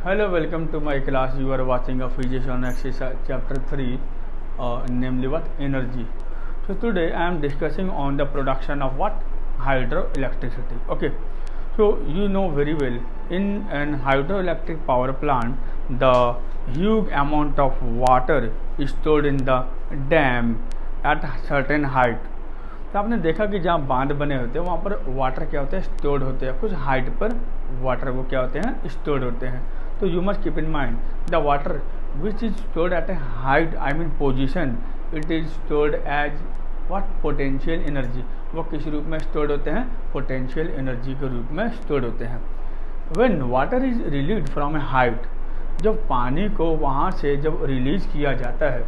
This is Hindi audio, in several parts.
Hello, welcome to my class. You are watching a physics on exercise chapter 3, namely what? Energy. So today I am discussing on the production of what? Hydroelectricity. Okay. So you know very well, in an hydroelectric power plant, the huge amount of water is stored in the dam at certain height. तो आपने देखा कि जहाँ बांध बने होते हैं वहाँ पर वाटर क्या होते हैं, स्टोर्ड होते हैं, कुछ हाइट पर वाटर वो क्या होते हैं, स्टोर्ड होते हैं. तो you must keep in mind the water which is stored at a height, I mean position, it is stored as what? Potential energy. वो किस रूप में स्टोर्ड होते हैं? पोटेंशियल एनर्जी के रूप में स्टोर्ड होते हैं. When water is release from A height, जब पानी को वहाँ से जब रिलीज किया जाता है,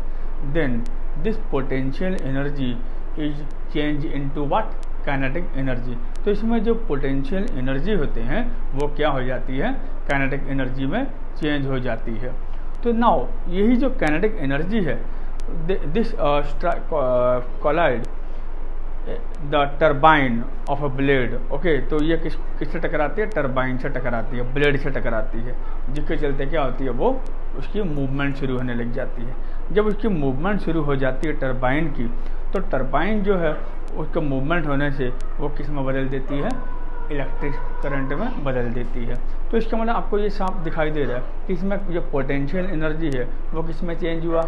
then this potential energy is change into what? Kinetic energy. तो इसमें जो पोटेंशियल एनर्जी होते हैं वो क्या हो जाती है? काइनेटिक एनर्जी में चेंज हो जाती है. तो नाउ यही जो काइनेटिक एनर्जी है, this collide the turbine of a blade. Okay, तो ये किससे टकराती है? टरबाइन से टकराती है, ब्लेड से टकराती है, जिसके चलते क्या होती है, वो उसकी मूवमेंट शुरू होने लग जाती है. जब उसकी मूवमेंट शुरू हो जाती है टरबाइन की, तो टरबाइन जो है उसका मूवमेंट होने से वो किस में बदल देती है? इलेक्ट्रिक करंट में बदल देती है. तो इसका मतलब आपको ये साफ दिखाई दे रहा है कि इसमें जो पोटेंशियल एनर्जी है वो किस में चेंज हुआ?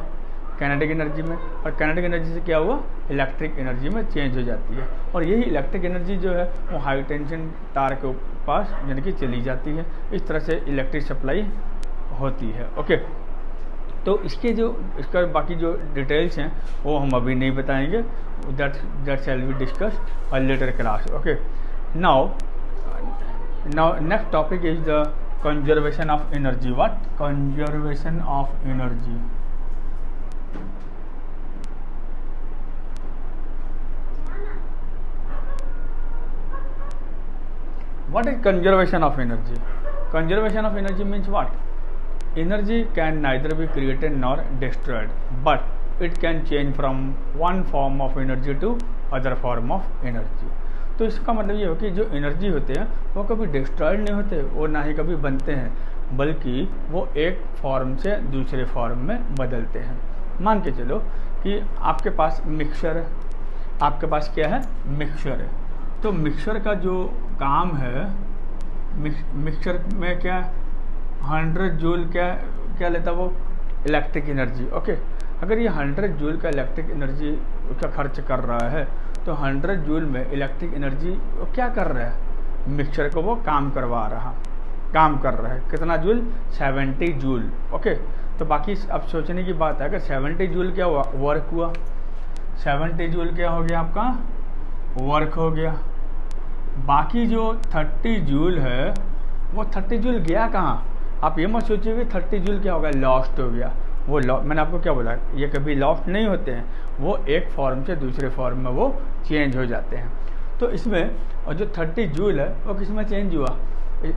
काइनेटिक एनर्जी में. और काइनेटिक एनर्जी से क्या हुआ? इलेक्ट्रिक एनर्जी में चेंज हो जाती है. और यही इलेक्ट्रिक एनर्जी जो है वो हाई टेंशन तार के पास यानी कि चली जाती है. इस तरह से इलेक्ट्रिक सप्लाई होती है. ओके, तो इसका बाकी जो डिटेल्स हैं वो हम अभी नहीं बताएंगे. That shall be discuss a later class. Okay, now next topic is the conservation of energy. What? Conservation of energy. What is conservation of energy? Conservation of energy means what? Energy can neither be created nor destroyed, but it can change from one form of energy to other form of energy. तो इसका मतलब ये हो कि जो एनर्जी होते हैं वो कभी डिस्ट्रॉयड नहीं होते और ना ही कभी बनते हैं, बल्कि वो एक फॉर्म से दूसरे फॉर्म में बदलते हैं. मान के चलो कि आपके पास मिक्सचर है. आपके पास क्या है? मिक्सचर है. तो मिक्सचर का जो काम है, मिक्सचर में क्या 100 जूल क्या लेता वो? Electric energy. ओके, अगर ये 100 जूल का इलेक्ट्रिक एनर्जी का खर्च कर रहा है, तो 100 जूल में इलेक्ट्रिक एनर्जी वो क्या कर रहा है? मिक्सचर को वो काम कर रहा है. कितना जूल? 70 जूल. ओके, तो बाकी अब सोचने की बात है, अगर 70 जूल क्या हुआ? वर्क हुआ. 70 जूल क्या हो गया? आपका वर्क हो गया. बाकी जो 30 जूल है वो 30 जूल गया कहाँ? आप ये मत सोचिए कि 30 जूल क्या हो गया? लॉस्ट हो गया. वो मैंने आपको क्या बोला? ये कभी लॉस्ट नहीं होते हैं, वो एक फॉर्म से दूसरे फॉर्म में वो चेंज हो जाते हैं. तो इसमें और जो 30 जूल है वो किस में चेंज हुआ?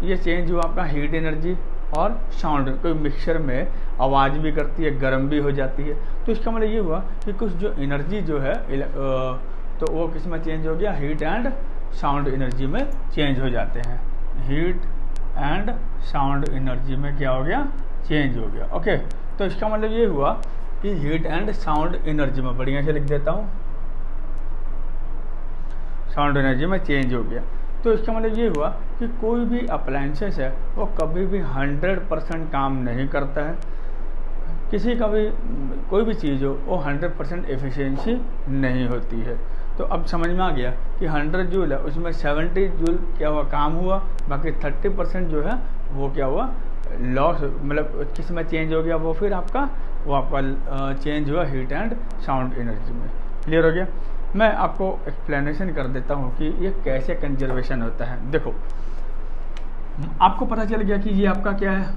ये चेंज हुआ आपका हीट एनर्जी और साउंड. कोई मिक्सचर में आवाज़ भी करती है, गर्म भी हो जाती है. तो इसका मतलब ये हुआ कि कुछ जो एनर्जी जो है तो वो किस में चेंज हो गया? हीट एंड साउंड एनर्जी में चेंज हो जाते हैं. हीट एंड साउंड एनर्जी में क्या हो गया? चेंज हो गया. ओके, तो इसका मतलब ये हुआ कि हीट एंड साउंड एनर्जी में, बढ़िया से लिख देता हूँ, साउंड एनर्जी में चेंज हो गया. तो इसका मतलब ये हुआ कि कोई भी अप्लायंसेस है वो कभी भी 100% काम नहीं करता है. किसी का भी कोई भी चीज़ हो वो 100% एफिशिएंसी नहीं होती है. तो अब समझ में आ गया कि 100 जूल है, उसमें 70 जूल क्या हुआ? काम हुआ. बाकी 30% जो है वो क्या हुआ? लॉस, मतलब किस में चेंज हो गया? वो फिर आपका चेंज हुआ हीट एंड साउंड एनर्जी में. क्लियर हो गया? मैं आपको एक्सप्लेनेशन कर देता हूँ कि ये कैसे कंजर्वेशन होता है. देखो, आपको पता चल गया कि ये आपका क्या है?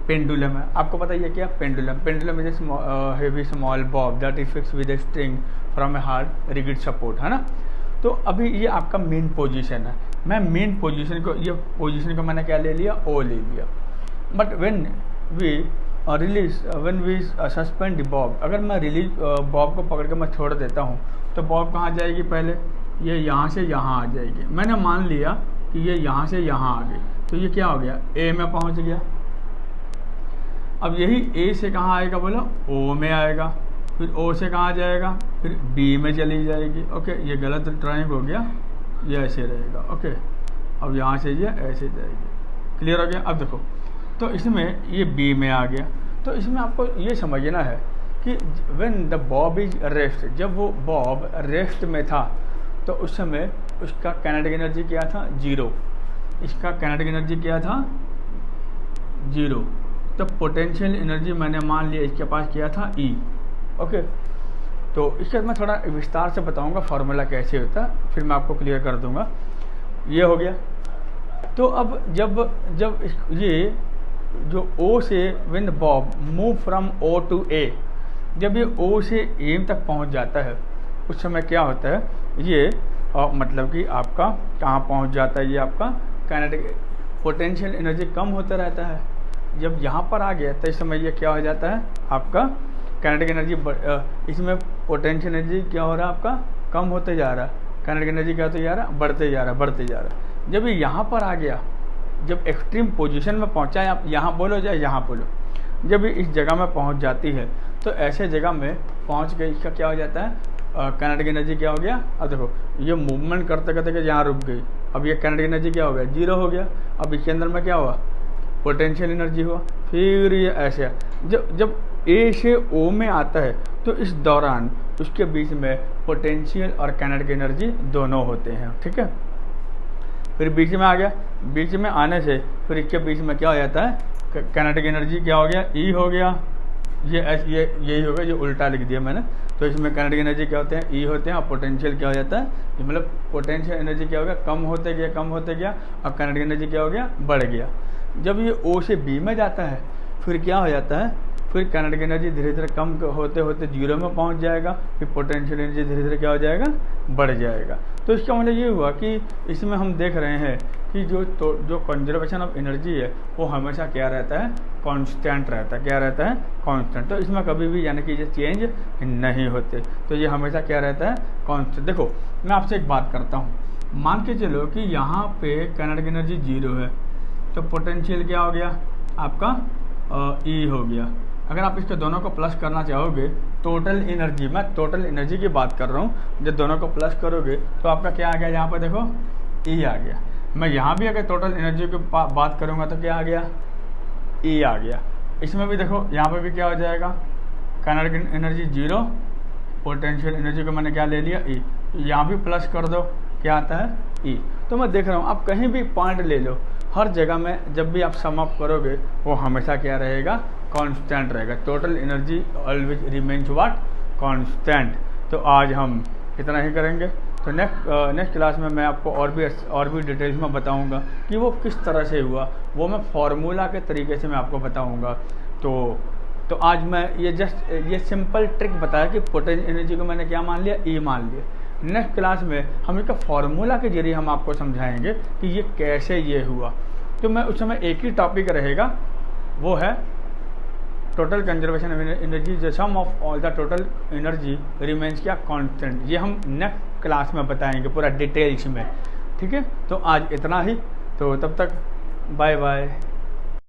पेंडुलम है. आपको पता है क्या? Pendulum is heavy small Bob that is fixed with a string from a hard rigid support, है ना. तो अभी ये आपका मेन पोजीशन है. मैं मेन पोजीशन को, ये पोजीशन को मैंने क्या ले लिया? ओ ले लिया. But when we suspend the bob, अगर मैं रिलीज बॉब को पकड़ के मैं छोड़ देता हूँ तो बॉब कहाँ जाएगी? पहले ये यहाँ से यहाँ आ जाएगी. मैंने मान लिया कि ये यहाँ से यहाँ आ गई, तो ये क्या हो गया? ए में पहुँच गया. अब यही ए से कहाँ आएगा बोलो, ओ में आएगा, फिर ओ से कहाँ जाएगा, फिर बी में चली जाएगी। ओके, ये गलत ड्राइंग हो गया, ये ऐसे रहेगा। ओके, अब यहाँ से ये ऐसे जाएगी। क्लियर हो गया। अब देखो, तो इसमें ये बी में आ गया। तो इसमें आपको ये समझना है कि when the Bob is rest, जब वो बॉब रेस्ट में था तो उस समय उसका काइनेटिक एनर्जी क्या था, 0। इसका काइनेटिक एनर्जी क्या था, 0। तो पोटेंशियल एनर्जी मैंने मान लिया इसके पास क्या था, E। ओके, तो इसके बाद मैं थोड़ा विस्तार से बताऊंगा फार्मूला कैसे होता है, फिर मैं आपको क्लियर कर दूंगा। ये हो गया। तो अब जब ये जो O से when bob move from O to A, जब ये O से A तक पहुंच जाता है उस समय क्या होता है, ये मतलब कि आपका कहाँ पहुंच जाता है, ये आपका काइनेटिक पोटेंशियल एनर्जी कम होता रहता है। जब यहाँ पर आ गया तो इस समय ये क्या हो जाता है, आपका काइनेटिक एनर्जी इसमें पोटेंशियल एनर्जी क्या हो रहा है, आपका कम होते जा रहा है, काइनेटिक एनर्जी क्या होते जा रहा है, बढ़ते जा रहा है। जब ये यहाँ पर आ गया, जब एक्सट्रीम पोजीशन में पहुँचा है, आप यहाँ बोलो या यहाँ बोलो, जब ये इस जगह में पहुँच जाती है तो ऐसे जगह में पहुँच के इसका क्या हो जाता है, काइनेटिक एनर्जी क्या हो गया। अब देखो, ये मूवमेंट करते करते यहाँ रुक गई, अब ये काइनेटिक एनर्जी क्या हो गया, 0 हो गया। अब इसके अंदर में क्या हुआ, पोटेंशियल एनर्जी हुआ। फिर ये ऐसे जब ए से ओ में आता है तो इस दौरान उसके बीच में पोटेंशियल और काइनेटिक एनर्जी दोनों होते हैं। ठीक है, फिर बीच में आ गया, बीच में आने से फिर इसके बीच में क्या हो जाता है, काइनेटिक एनर्जी क्या हो गया, ई हो गया। ये यही हो गया, जो उल्टा लिख दिया मैंने। तो इसमें काइनेटिक एनर्जी क्या होते हैं, ई होते हैं, और पोटेंशियल क्या हो जाता है, मतलब पोटेंशियल एनर्जी क्या हो गया, कम होते गया, और काइनेटिक एनर्जी क्या हो गया, बढ़ गया। जब ये ओ से बी में जाता है फिर क्या हो जाता है, फिर काइनेटिक एनर्जी धीरे धीरे कम होते होते 0 में पहुंच जाएगा, फिर पोटेंशियल एनर्जी धीरे धीरे क्या हो जाएगा, बढ़ जाएगा। तो इसका मतलब ये हुआ कि इसमें हम देख रहे हैं कि जो कंजर्वेशन ऑफ एनर्जी है वो हमेशा क्या रहता है, कांस्टेंट रहता है। क्या रहता है, कांस्टेंट। तो इसमें कभी भी यानी कि ये चेंज नहीं होते, तो ये हमेशा क्या रहता है, कांस्टेंट। देखो, मैं आपसे एक बात करता हूँ, मान के चलो कि यहाँ पे काइनेटिक एनर्जी 0 है, तो पोटेंशियल क्या हो गया आपका, ई हो गया। अगर आप इसके दोनों को प्लस करना चाहोगे, टोटल एनर्जी, मैं टोटल एनर्जी की बात कर रहा हूँ, जब दोनों को प्लस करोगे तो आपका क्या आ गया, यहाँ पर देखो ई आ गया। मैं यहाँ भी अगर टोटल एनर्जी की बात करूँगा तो क्या आ गया, ई आ गया। इसमें भी देखो, यहाँ पर भी क्या हो जाएगा, काइनेटिक एनर्जी 0, पोटेंशियल एनर्जी को मैंने क्या ले लिया, ई। यहाँ भी प्लस कर दो, क्या आता है, ई। तो मैं देख रहा हूँ, आप कहीं भी पॉइंट ले लो, हर जगह में जब भी आप सम अप करोगे वो हमेशा क्या रहेगा, कांस्टेंट रहेगा। Total energy always remains what, constant. तो आज हम इतना ही करेंगे। तो नेक्स्ट क्लास में मैं आपको और भी डिटेल्स में बताऊंगा कि वो किस तरह से हुआ, वो मैं फार्मूला के तरीके से मैं आपको बताऊंगा। तो आज मैं ये सिंपल ट्रिक बताया कि पोटेंशियल एनर्जी को मैंने क्या मान लिया, ई मान लिया। नेक्स्ट क्लास में हम इसका फार्मूला के जरिए हम आपको समझाएंगे कि ये कैसे ये हुआ। तो मैं उस समय एक ही टॉपिक रहेगा, वो है total conservation of energy, the sum of all the total energy remains क्या, कांस्टेंट। ये हम नेक्स्ट क्लास में बताएंगे पूरा डिटेल्स में। ठीक है, तो आज इतना ही। तो तब तक बाय बाय।